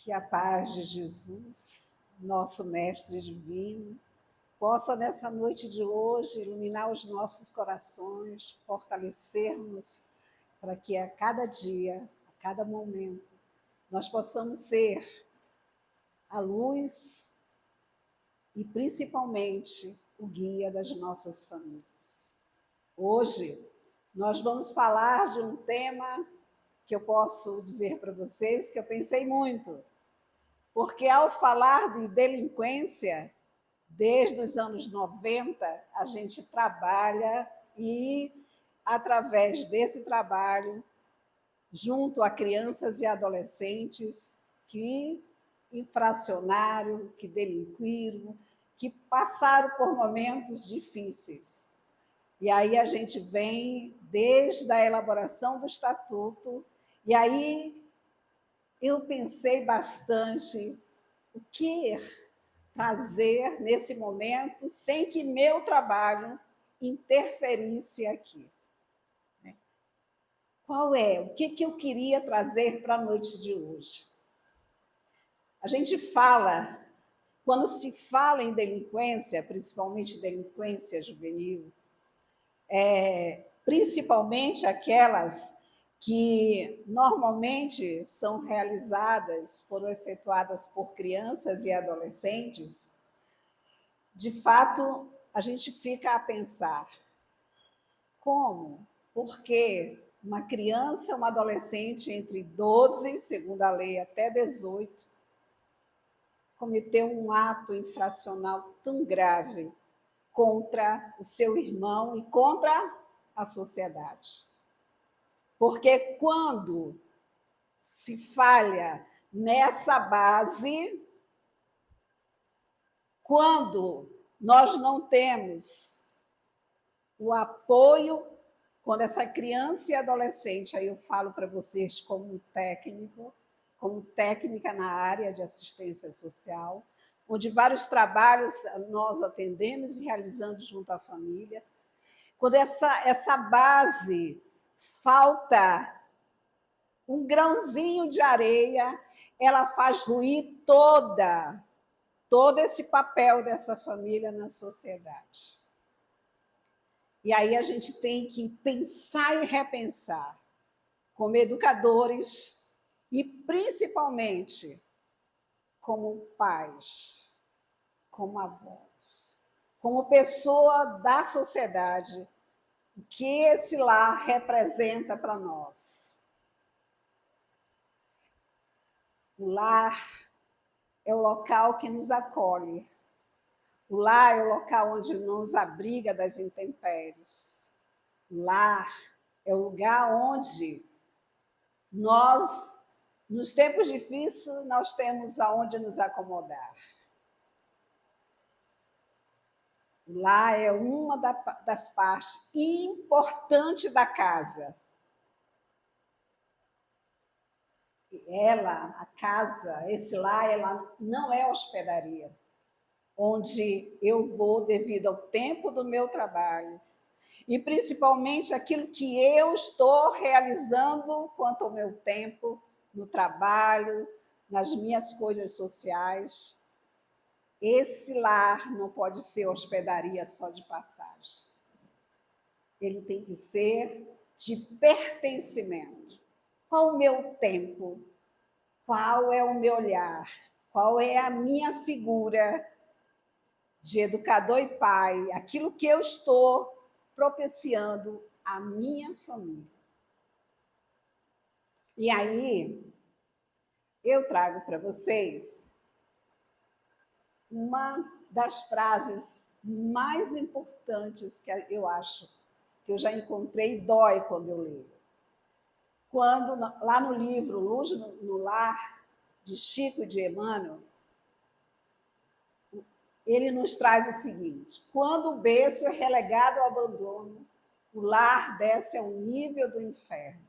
Que a paz de Jesus, nosso Mestre Divino, possa nessa noite de hoje iluminar os nossos corações, fortalecer-nos para que a cada dia, a cada momento, nós possamos ser a luz e principalmente o guia das nossas famílias. Hoje nós vamos falar de um tema que eu posso dizer para vocês que eu pensei muito, porque ao falar de delinquência, desde os anos 90, a gente trabalha e, através desse trabalho, junto a crianças e adolescentes que infracionaram, que delinquiram, que passaram por momentos difíceis. E aí a gente vem desde a elaboração do estatuto, e aí eu pensei bastante o que trazer nesse momento sem que meu trabalho interferisse aqui. Qual é? O que eu queria trazer para a noite de hoje? A gente fala, quando se fala em delinquência, principalmente delinquência juvenil, principalmente aquelas que normalmente são realizadas, foram efetuadas por crianças e adolescentes, de fato, a gente fica a pensar, como? Por que uma criança, uma adolescente entre 12, segundo a lei, até 18, cometeu um ato infracional tão grave contra o seu irmão e contra a sociedade? Porque quando se falha nessa base, quando nós não temos o apoio, quando essa criança e adolescente, aí eu falo para vocês como técnico, como técnica na área de assistência social, onde vários trabalhos nós atendemos e realizamos junto à família, quando essa base falta um grãozinho de areia, ela faz ruir todo esse papel dessa família na sociedade. E aí a gente tem que pensar e repensar, como educadores e principalmente como pais, como avós, como pessoa da sociedade, o que esse lar representa para nós. O lar é o local que nos acolhe. O lar é o local onde nos abriga das intempéries. O lar é o lugar onde nós, nos tempos difíceis, nós temos aonde nos acomodar. O lar é uma das partes importantes da casa. A casa, esse lar, ela não é hospedaria, onde eu vou devido ao tempo do meu trabalho e principalmente aquilo que eu estou realizando quanto ao meu tempo no trabalho, nas minhas coisas sociais. Esse lar não pode ser hospedaria só de passagem. Ele tem que ser de pertencimento. Qual o meu tempo? Qual é o meu olhar? Qual é a minha figura de educador e pai? Aquilo que eu estou propiciando à minha família. E aí, eu trago para vocês uma das frases mais importantes que eu acho que eu já encontrei, dói quando eu leio. Quando, lá no livro Luz no Lar, de Chico e de Emmanuel, ele nos traz o seguinte: quando o berço é relegado ao abandono, o lar desce ao nível do inferno.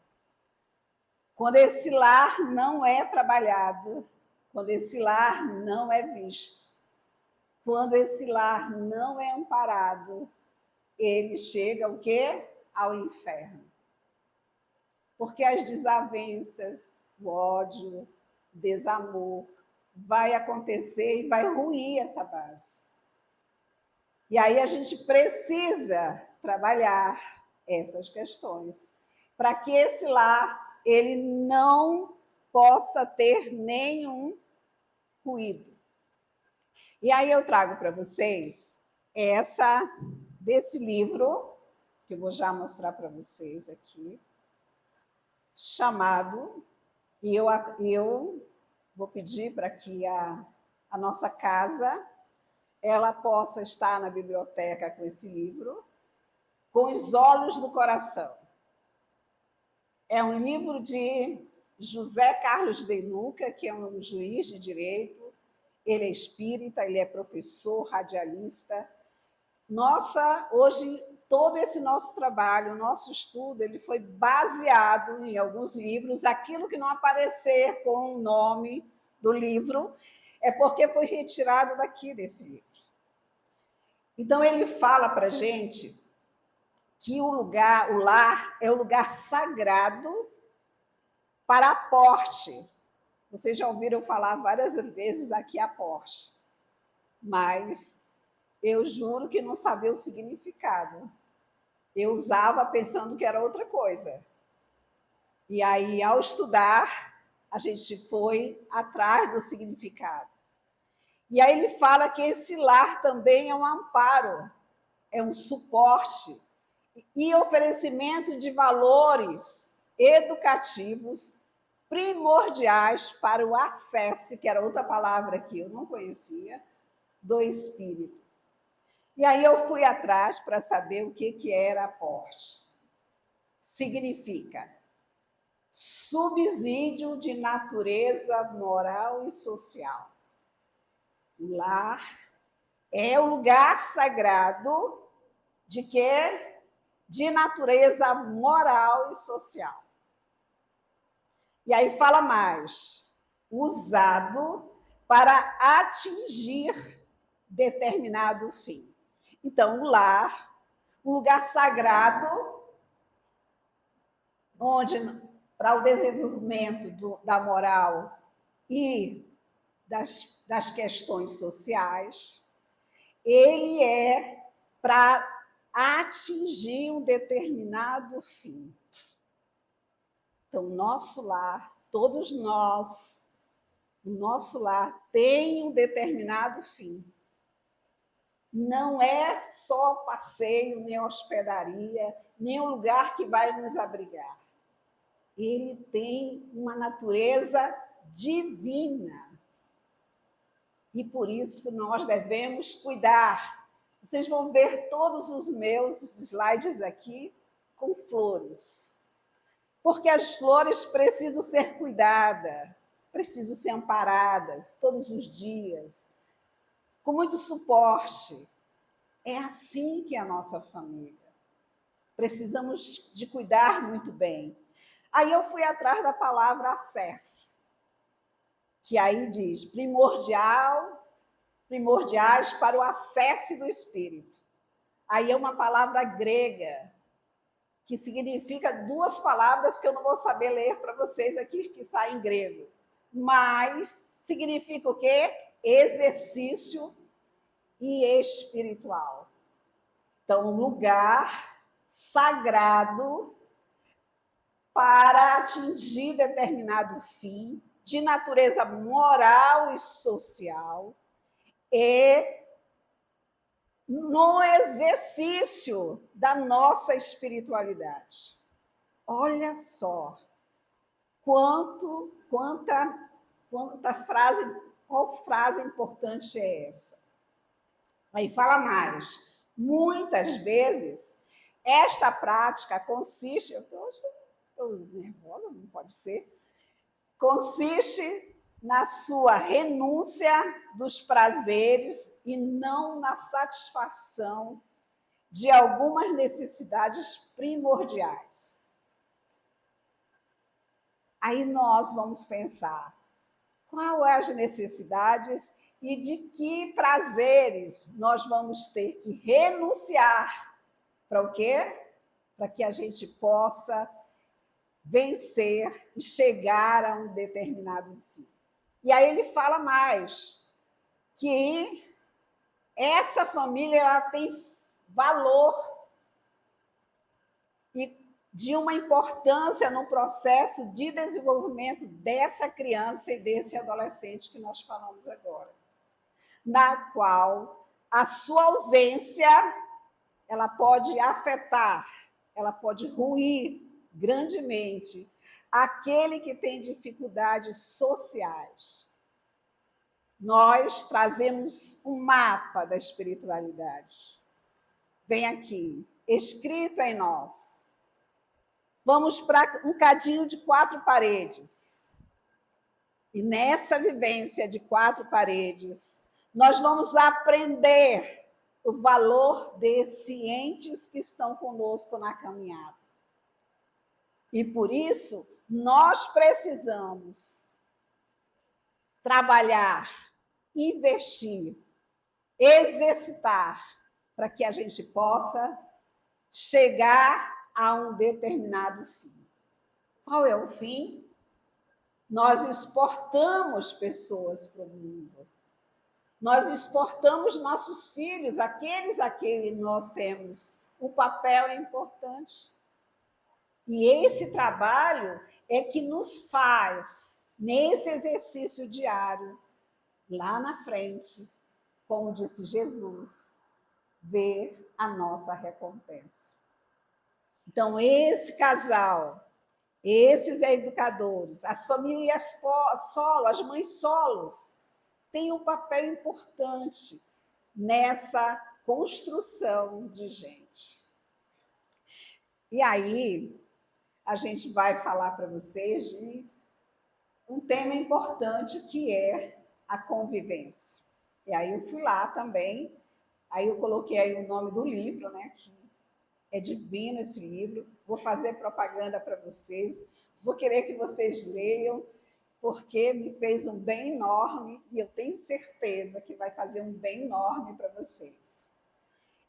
Quando esse lar não é trabalhado, quando esse lar não é visto, quando esse lar não é amparado, ele chega o quê? Ao inferno. Porque as desavenças, o ódio, desamor, vai acontecer e vai ruir essa base. E aí a gente precisa trabalhar essas questões para que esse lar ele não possa ter nenhum ruído. E aí eu trago para vocês desse livro, que eu vou já mostrar para vocês aqui, chamado, e eu vou pedir para que a nossa casa ela possa estar na biblioteca com esse livro, Com os Olhos do Coração. É um livro de José Carlos de Luca, que é um juiz de direito, ele é espírita, ele é professor, radialista. Hoje, todo esse nosso trabalho, nosso estudo, ele foi baseado em alguns livros. Aquilo que não aparecer com o nome do livro é porque foi retirado daqui desse livro. Então, ele fala para a gente que o lar, é o lugar sagrado para aporte. Vocês já ouviram falar várias vezes aqui aporte, mas eu juro que não sabia o significado. Eu usava pensando que era outra coisa. E aí, ao estudar, a gente foi atrás do significado. E aí ele fala que esse lar também é um amparo, é um suporte e oferecimento de valores educativos primordiais para o acesso, que era outra palavra que eu não conhecia, do espírito. E aí eu fui atrás para saber o que era aporte. Significa subsídio de natureza moral e social. O lar é o lugar sagrado de quê? De natureza moral e social. E aí fala mais, usado para atingir determinado fim. Então, o lar, um lugar sagrado, onde, para o desenvolvimento da moral e das questões sociais, ele é para atingir um determinado fim. Então, nosso lar, todos nós, o nosso lar tem um determinado fim. Não é só passeio, nem hospedaria, nem um lugar que vai nos abrigar. Ele tem uma natureza divina. E por isso que nós devemos cuidar. Vocês vão ver todos os meus slides aqui com flores. Porque as flores precisam ser cuidadas, precisam ser amparadas todos os dias, com muito suporte. É assim que é a nossa família. Precisamos de cuidar muito bem. Aí eu fui atrás da palavra acesso, que aí diz primordiais para o acesso do espírito. Aí é uma palavra grega, que significa duas palavras que eu não vou saber ler para vocês aqui, que está em grego. Mas significa o quê? Exercício e espiritual. Então, um lugar sagrado para atingir determinado fim, de natureza moral e social, e no exercício da nossa espiritualidade. Olha só quanta frase, qual frase importante é essa? Aí fala mais. Muitas vezes, esta prática consiste... Eu estou nervosa, não pode ser. Consiste na sua renúncia dos prazeres e não na satisfação de algumas necessidades primordiais. Aí nós vamos pensar, qual é as necessidades e de que prazeres nós vamos ter que renunciar para o quê? Para que a gente possa vencer e chegar a um determinado fim. E aí ele fala mais, que essa família ela tem valor e de uma importância no processo de desenvolvimento dessa criança e desse adolescente que nós falamos agora, na qual a sua ausência ela pode afetar, ela pode ruir grandemente aquele que tem dificuldades sociais. Nós trazemos um mapa da espiritualidade. Vem aqui, escrito em nós. Vamos para um cadinho de 4 paredes. E nessa vivência de 4 paredes, nós vamos aprender o valor desses entes que estão conosco na caminhada. E por isso, nós precisamos trabalhar, investir, exercitar, para que a gente possa chegar a um determinado fim. Qual é o fim? Nós exportamos pessoas para o mundo. Nós exportamos nossos filhos, aqueles a quem nós temos um papel importante. E esse trabalho é que nos faz, nesse exercício diário, lá na frente, como disse Jesus, ver a nossa recompensa. Então, esse casal, esses educadores, as famílias solo, as mães solos, têm um papel importante nessa construção de gente. E aí, a gente vai falar para vocês de um tema importante que é a convivência. E aí eu fui lá também, aí eu coloquei aí o nome do livro, né, que é divino esse livro, vou fazer propaganda para vocês, vou querer que vocês leiam, porque me fez um bem enorme e eu tenho certeza que vai fazer um bem enorme para vocês.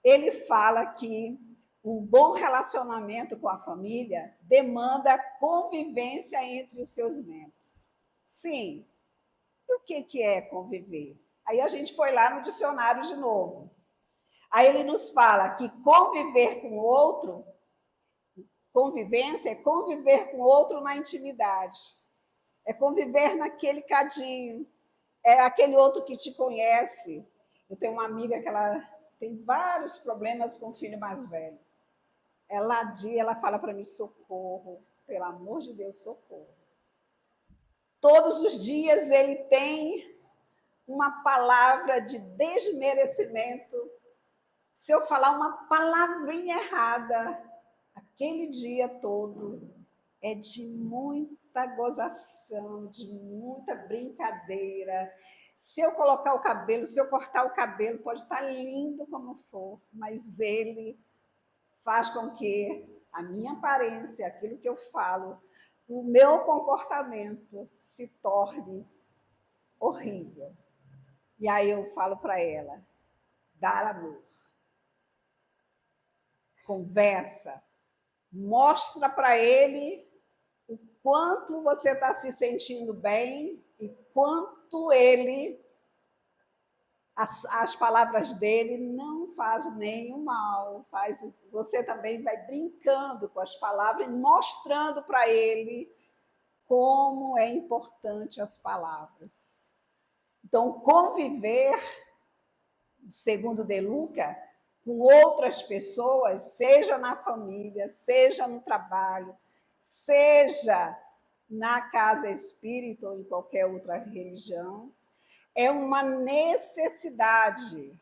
Ele fala que um bom relacionamento com a família demanda convivência entre os seus membros. Sim, e o que é conviver? Aí a gente foi lá no dicionário de novo. Aí ele nos fala que conviver com o outro, convivência é conviver com o outro na intimidade, é conviver naquele cadinho, é aquele outro que te conhece. Eu tenho uma amiga que ela tem vários problemas com o filho mais velho. Ela fala para mim, socorro, pelo amor de Deus, socorro. Todos os dias ele tem uma palavra de desmerecimento. Se eu falar uma palavrinha errada, aquele dia todo é de muita gozação, de muita brincadeira. Se eu colocar o cabelo, se eu cortar o cabelo, pode estar lindo como for, mas ele faz com que a minha aparência, aquilo que eu falo, o meu comportamento se torne horrível. E aí eu falo para ela, dar amor. Conversa, mostra para ele o quanto você está se sentindo bem e quanto ele, as palavras dele não faz nenhum mal, você também vai brincando com as palavras e mostrando para ele como é importante as palavras. Então, conviver, segundo De Luca, com outras pessoas, seja na família, seja no trabalho, seja na casa espírita ou em qualquer outra religião, é uma necessidade.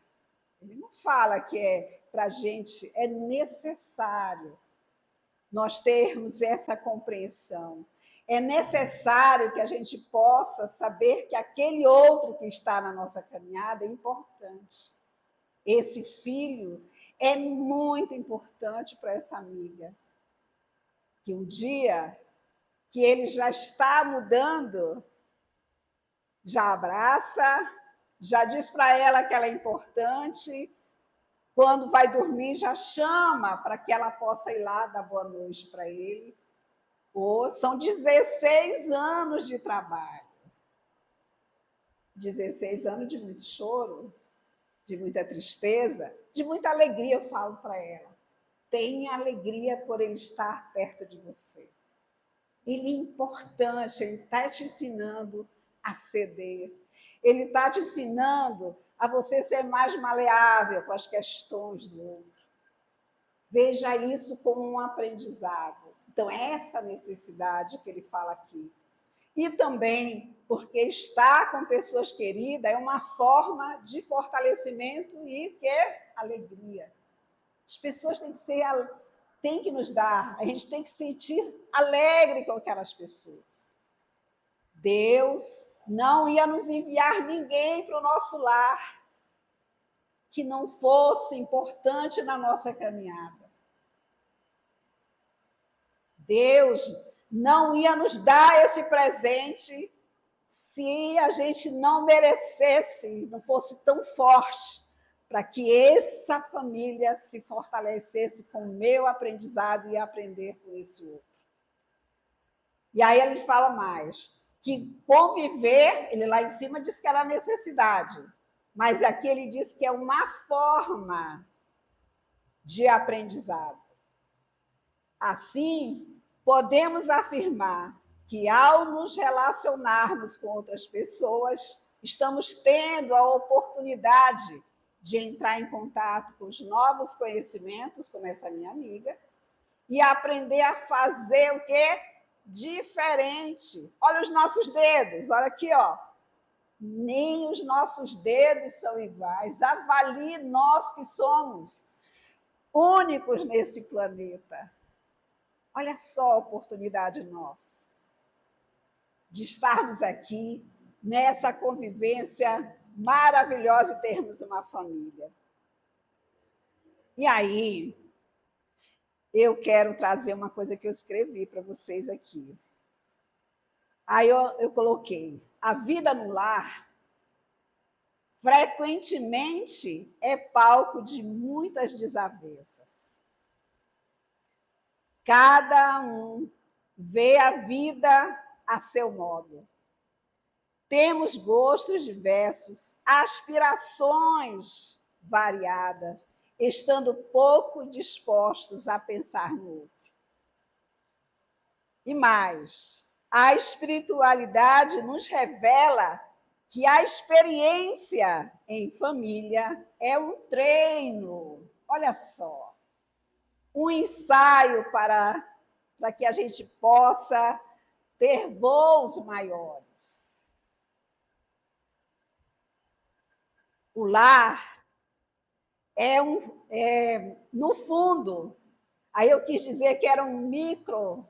Ele não fala que é para a gente, é necessário nós termos essa compreensão. É necessário que a gente possa saber que aquele outro que está na nossa caminhada é importante. Esse filho é muito importante para essa amiga. Que um dia que ele já está mudando, já abraça, já diz para ela que ela é importante, quando vai dormir já chama para que ela possa ir lá dar boa noite para ele. São 16 anos de trabalho. 16 anos de muito choro, de muita tristeza, de muita alegria, eu falo para ela. Tenha alegria por ele estar perto de você. Ele é importante, ele está te ensinando a ceder. Ele está te ensinando a você ser mais maleável com as questões do outro. Veja isso como um aprendizado. Então, essa necessidade que ele fala aqui. E também porque estar com pessoas queridas é uma forma de fortalecimento e que é alegria. As pessoas têm que nos dar, a gente tem que sentir alegre com aquelas pessoas. Deus não ia nos enviar ninguém para o nosso lar que não fosse importante na nossa caminhada. Deus não ia nos dar esse presente se a gente não merecesse, não fosse tão forte, para que essa família se fortalecesse com o meu aprendizado e aprender com esse outro. E aí ele fala mais, que conviver, ele lá em cima diz que era necessidade, mas aqui ele diz que é uma forma de aprendizado. Assim, podemos afirmar que ao nos relacionarmos com outras pessoas, estamos tendo a oportunidade de entrar em contato com os novos conhecimentos, como essa minha amiga, e aprender a fazer o quê? Diferente. Olha os nossos dedos, olha aqui, ó. Nem os nossos dedos são iguais. Avalie nós que somos únicos nesse planeta. Olha só a oportunidade nossa de estarmos aqui nessa convivência maravilhosa e termos uma família. E aí, eu quero trazer uma coisa que eu escrevi para vocês aqui. Aí eu coloquei, a vida no lar frequentemente é palco de muitas desavenças. Cada um vê a vida a seu modo. Temos gostos diversos, aspirações variadas, estando pouco dispostos a pensar no outro. E mais, a espiritualidade nos revela que a experiência em família é um treino, olha só, um ensaio para que a gente possa ter voos maiores. O lar no fundo, aí eu quis dizer que era um micro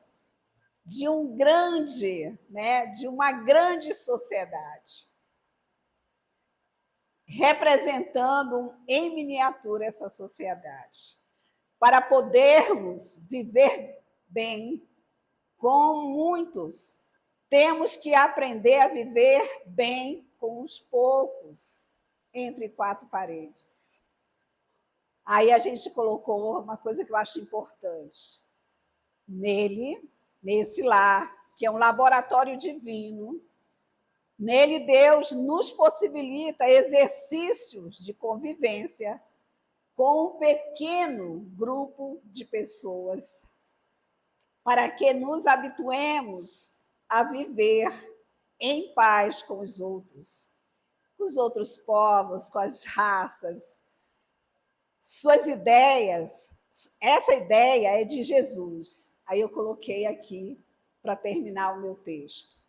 de um grande, né, de uma grande sociedade, representando em miniatura essa sociedade. Para podermos viver bem com muitos, temos que aprender a viver bem com os poucos, entre quatro paredes. Aí a gente colocou uma coisa que eu acho importante. Nesse lar, que é um laboratório divino, nele Deus nos possibilita exercícios de convivência com um pequeno grupo de pessoas, para que nos habituemos a viver em paz com os outros povos, com as raças. Suas ideias, essa ideia é de Jesus. Aí eu coloquei aqui para terminar o meu texto.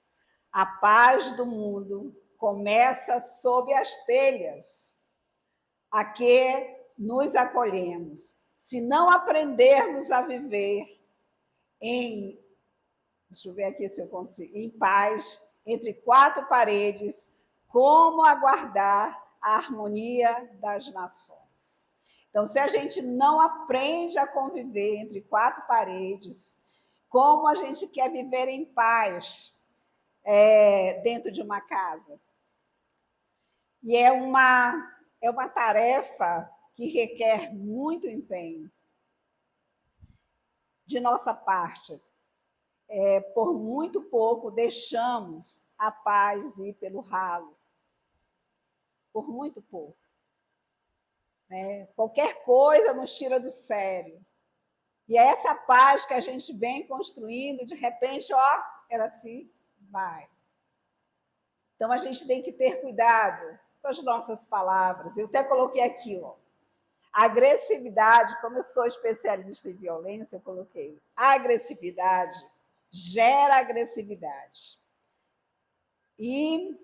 A paz do mundo começa sob as telhas a que nos acolhemos. Se não aprendermos a viver deixa eu ver aqui se eu consigo, em paz, entre quatro paredes, como aguardar a harmonia das nações? Então, se a gente não aprende a conviver entre quatro paredes, como a gente quer viver em paz dentro de uma casa? E é uma tarefa que requer muito empenho de nossa parte. Por muito pouco deixamos a paz ir pelo ralo. por muito pouco. Né? Qualquer coisa nos tira do sério. E é essa paz que a gente vem construindo, de repente, ó, ela assim vai. Então a gente tem que ter cuidado com as nossas palavras. Eu até coloquei aqui, ó, agressividade, como eu sou especialista em violência, eu coloquei, a agressividade gera agressividade. E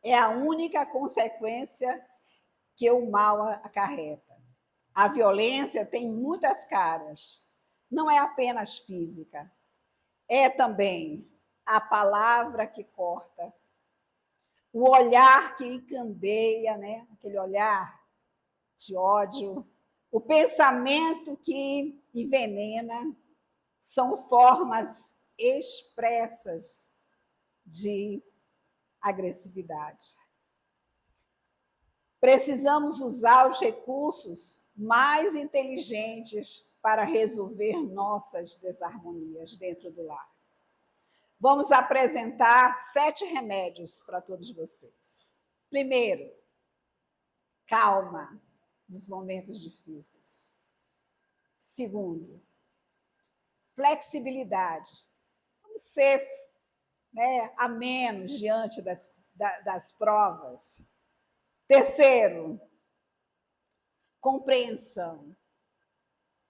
é a única consequência que o mal acarreta. A violência tem muitas caras. Não é apenas física, é também a palavra que corta, o olhar que encandeia, né? Aquele olhar de ódio, o pensamento que envenena, são formas expressas de agressividade. Precisamos usar os recursos mais inteligentes para resolver nossas desarmonias dentro do lar. Vamos apresentar 7 remédios para todos vocês. Primeiro, calma nos momentos difíceis. Segundo, flexibilidade. Vamos ser, né, a menos diante das provas. Terceiro, compreensão.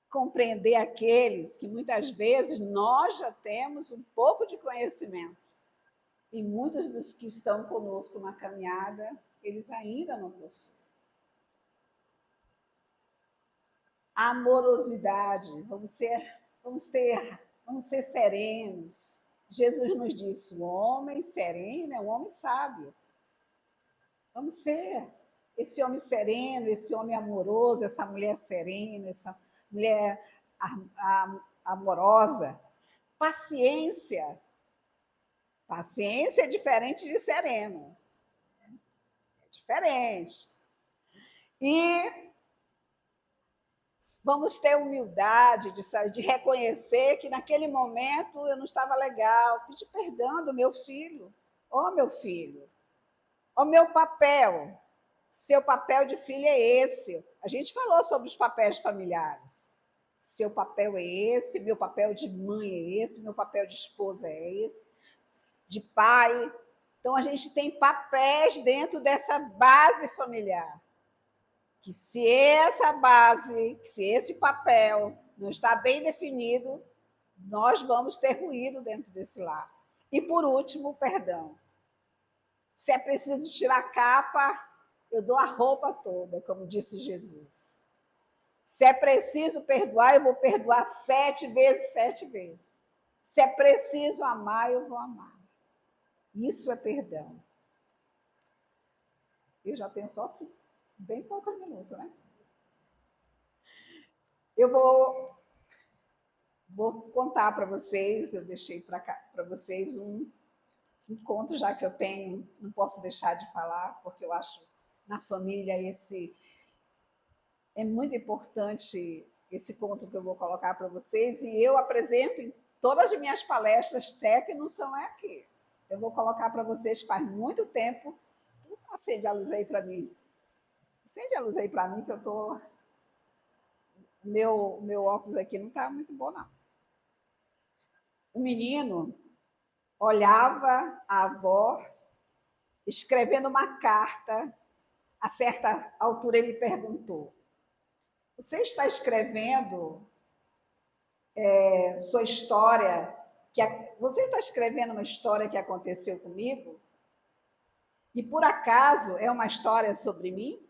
Compreender aqueles que muitas vezes nós já temos um pouco de conhecimento. E muitos dos que estão conosco na caminhada, eles ainda não possuem. Amorosidade, vamos ser serenos. Jesus nos disse, o homem sereno é um homem sábio. Vamos ser esse homem sereno, esse homem amoroso, essa mulher serena, essa mulher amorosa. Paciência. Paciência é diferente de sereno. É diferente. E vamos ter humildade de reconhecer que naquele momento eu não estava legal, pedir perdão do meu filho. Ô, meu filho, o meu papel, seu papel de filho é esse. A gente falou sobre os papéis familiares. Seu papel é esse, meu papel de mãe é esse, meu papel de esposa é esse, de pai. Então, a gente tem papéis dentro dessa base familiar. Que se essa base, se esse papel não está bem definido, nós vamos ter ruído dentro desse lar. E, por último, o perdão. Se é preciso tirar a capa, eu dou a roupa toda, como disse Jesus. Se é preciso perdoar, eu vou perdoar 7 vezes, 7 vezes. Se é preciso amar, eu vou amar. Isso é perdão. Eu já tenho só bem poucos minutos, né? Eu vou contar para vocês, eu deixei para vocês um conto, já que eu tenho, não posso deixar de falar, porque eu acho na família é muito importante esse conto que eu vou colocar para vocês, e eu apresento em todas as minhas palestras, até que não são aqui. Eu vou colocar para vocês que faz muito tempo. Acende a luz aí para mim. Acende a luz aí para mim, que eu estou... Meu óculos aqui não está muito bom, não. O menino olhava a avó escrevendo uma carta. A certa altura ele perguntou, você está escrevendo sua história, você está escrevendo uma história que aconteceu comigo? E por acaso é uma história sobre mim?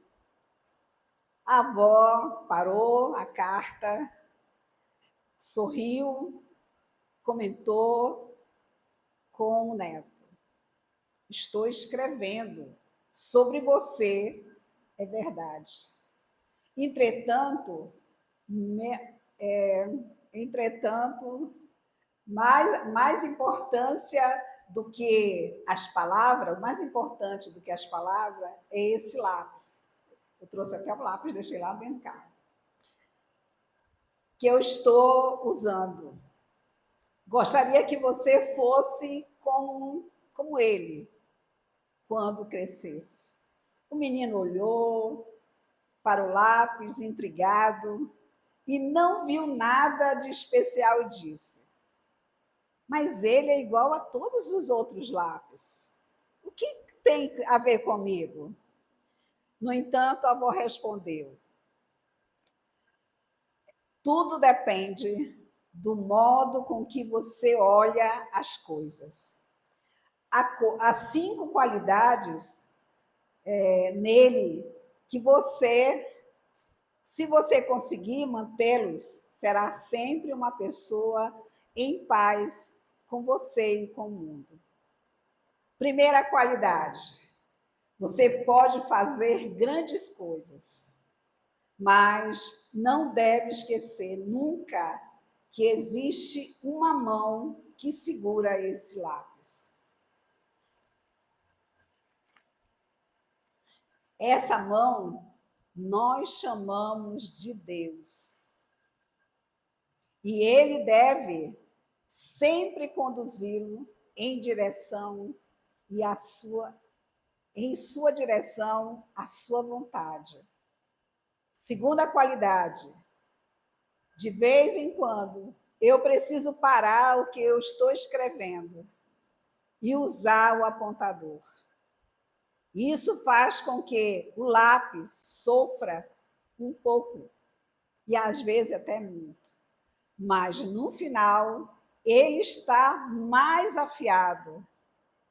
A avó parou a carta, sorriu, comentou com o neto. Estou escrevendo sobre você, é verdade. Entretanto, mais importância do que as palavras, o mais importante do que as palavras é esse lápis. Eu trouxe até o lápis, deixei lá dentro do carro. Que eu estou usando. Gostaria que você fosse como ele, quando crescesse. O menino olhou para o lápis, intrigado, e não viu nada de especial e disse: mas ele é igual a todos os outros lápis. O que tem a ver comigo? No entanto, a avó respondeu: tudo depende do modo com que você olha as coisas. Há 5 qualidades nele que você, se você conseguir mantê-los, será sempre uma pessoa em paz com você e com o mundo. Primeira qualidade: você pode fazer grandes coisas, mas não deve esquecer nunca que existe uma mão que segura esse lápis. Essa mão nós chamamos de Deus. E ele deve sempre conduzi-lo em direção e em sua direção, a sua vontade. Segunda qualidade: de vez em quando eu preciso parar o que eu estou escrevendo e usar o apontador. Isso faz com que o lápis sofra um pouco, e às vezes até muito. Mas no final, ele está mais afiado.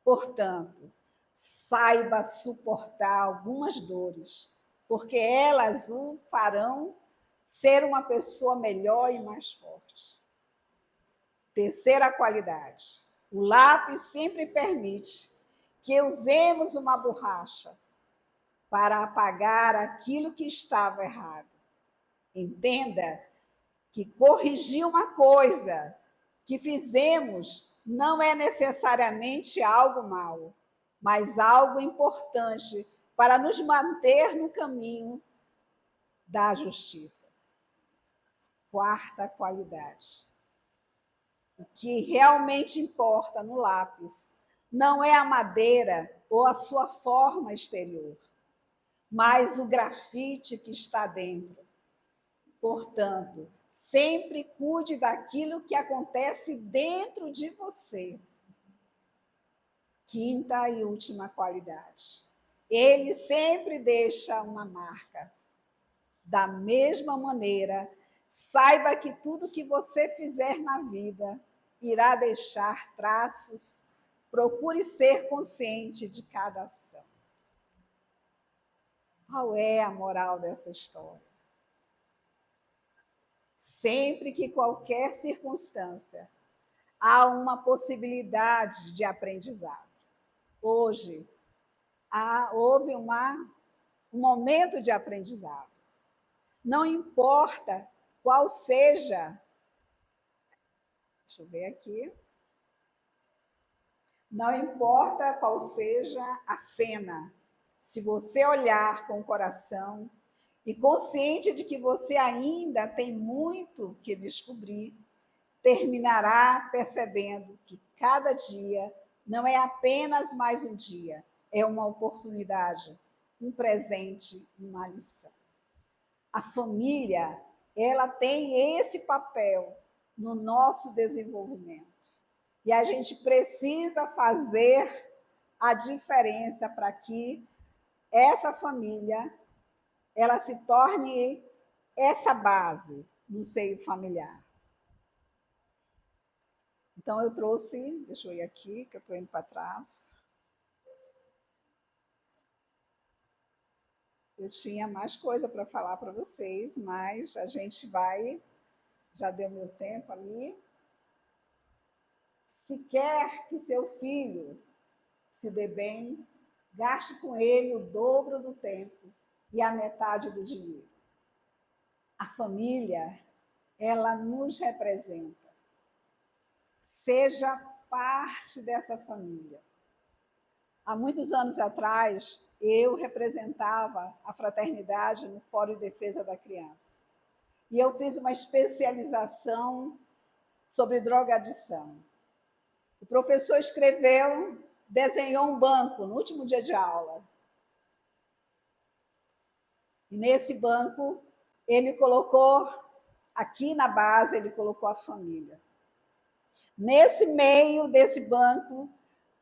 Portanto, saiba suportar algumas dores, porque elas o farão ser uma pessoa melhor e mais forte. Terceira qualidade: o lápis sempre permite que usemos uma borracha para apagar aquilo que estava errado. Entenda que corrigir uma coisa que fizemos não é necessariamente algo mau, mas algo importante para nos manter no caminho da justiça. Quarta qualidade: o que realmente importa no lápis não é a madeira ou a sua forma exterior, mas o grafite que está dentro. Portanto, sempre cuide daquilo que acontece dentro de você. Quinta e última qualidade: ele sempre deixa uma marca. Da mesma maneira, saiba que tudo que você fizer na vida irá deixar traços. Procure ser consciente de cada ação. Qual é a moral dessa história? Sempre que qualquer circunstância há uma possibilidade de aprendizado. Hoje, houve um momento de aprendizado. Não importa qual seja, deixa eu ver aqui, não importa qual seja a cena, se você olhar com o coração e consciente de que você ainda tem muito que descobrir, terminará percebendo que cada dia não é apenas mais um dia, é uma oportunidade, um presente, uma lição. A família, ela tem esse papel no nosso desenvolvimento. E a gente precisa fazer a diferença para que essa família ela se torne essa base no seio familiar. Então, eu trouxe, deixa eu ir aqui, que eu estou indo para trás. Eu tinha mais coisa para falar para vocês, mas a gente vai, já deu meu tempo ali. Se quer que seu filho se dê bem, gaste com ele o dobro do tempo e a metade do dinheiro. A família, ela nos representa. Seja parte dessa família. Há muitos anos atrás, eu representava a fraternidade no Fórum de Defesa da Criança. E eu fiz uma especialização sobre drogadição. O professor desenhou um banco no último dia de aula. E nesse banco, ele colocou, aqui na base, ele colocou a família. Nesse meio desse banco,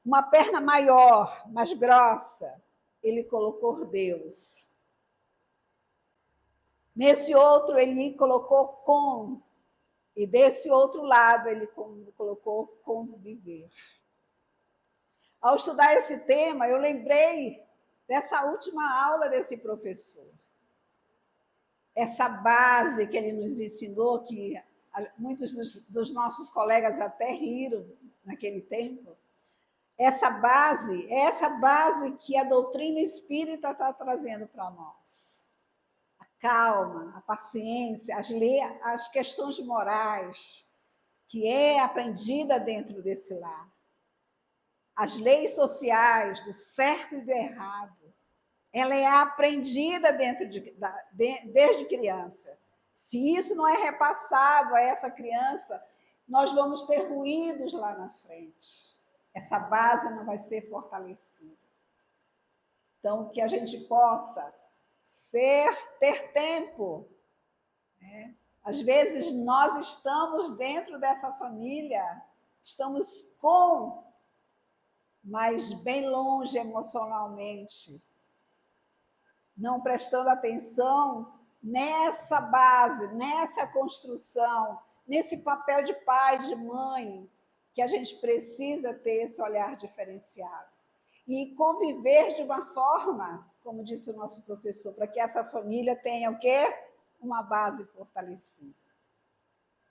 uma perna maior, mais grossa, ele colocou Deus. Nesse outro, ele colocou com, e desse outro lado, ele colocou conviver. Ao estudar esse tema, eu lembrei dessa última aula desse professor. Essa base que ele nos ensinou, que muitos dos nossos colegas até riram naquele tempo. Essa base que a doutrina espírita está trazendo para nós. A calma, a paciência, as questões morais, que é aprendida dentro desse lar. As leis sociais do certo e do errado, ela é aprendida desde criança. Se isso não é repassado a essa criança, nós vamos ter ruídos lá na frente. Essa base não vai ser fortalecida. Então, que a gente possa ter tempo. Né? Às vezes, nós estamos dentro dessa família, estamos mas bem longe emocionalmente, não prestando atenção nessa base, nessa construção, nesse papel de pai, de mãe, que a gente precisa ter esse olhar diferenciado. E conviver de uma forma, como disse o nosso professor, para que essa família tenha o quê? Uma base fortalecida.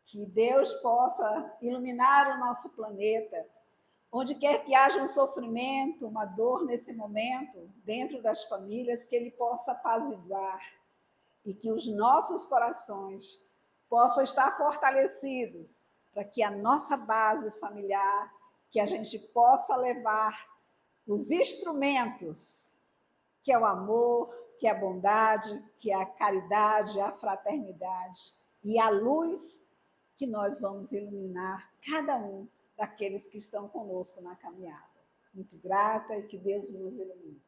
Que Deus possa iluminar o nosso planeta, onde quer que haja um sofrimento, uma dor nesse momento, dentro das famílias, que Ele possa apaziguar e que os nossos corações possam estar fortalecidos para que a nossa base familiar, que a gente possa levar os instrumentos, que é o amor, que é a bondade, que é a caridade, a fraternidade e a luz que nós vamos iluminar cada um daqueles que estão conosco na caminhada. Muito grata e que Deus nos ilumine.